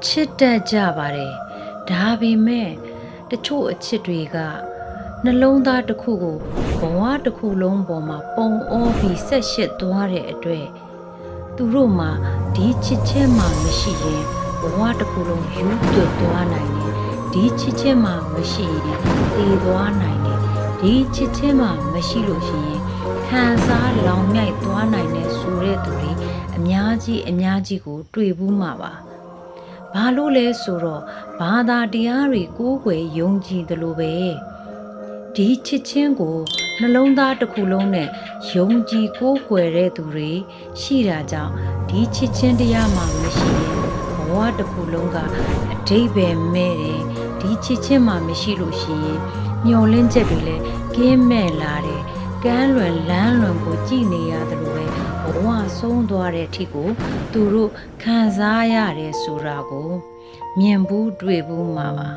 ချစ်တတ်ကြပါတယ်ဒါပေမဲ့တချို့အချစ်တွေကနှလုံးသားတစ်ခုကိုဘဝတစ်ခုလုံးပေါ်မှာပုံအောပြီးဆက်ရှစ်သွားတဲ့အတွက်သူတို့မှာဒီချစ်ချင်းမှမရှိရင်ဘဝတစ်ခုလုံးယူသွတ်သွားနိုင်တယ်ဒီချစ်ချင်းမှမရှိရင်တည်သွားနိုင်တယ်ဒီချစ်ချင်းမှမရှိလို့ရှိရင်ခံစားလောင်မြိုက်သွားနိုင်တဲ့ဆိုတဲ့သူတွေအများကြီးကိုတွေ့ဘူးမှာပါဘာလို့လဲဆိုတော့ဘာသာတရားတွေကိုးကွယ်ယုံကြည်တယ်လို့ပဲဒီချစ်ချင်းကိုနှလုံးသားတစ်ခုလုံးနဲ့ယုံကြည်ကိုးကွယ်တဲ့သူတွေရှိတာကြောင့်ဒီချစ်ချင်းတရားမှမရှိရင်ဘဝတစ်ခုလုံးကအဓိပ္ပာယ်မဲ့တယ်ဒီချစ်ချင်းမှမရှိလို့ရှိရင်မျောလင်းချက်တွေလည်းကင်းမဲ့လာတယ်ကမ်းလွန်လမ်းလွန်ကိုကြည်နေရတယ်လို့ပဲဘဝဆုံးသွားတဲ့အထိကိုသူတို့ခံစားရတယ်ဆိုတာကိုမြင်ဘူးတွေ့ဘူးမှာပါ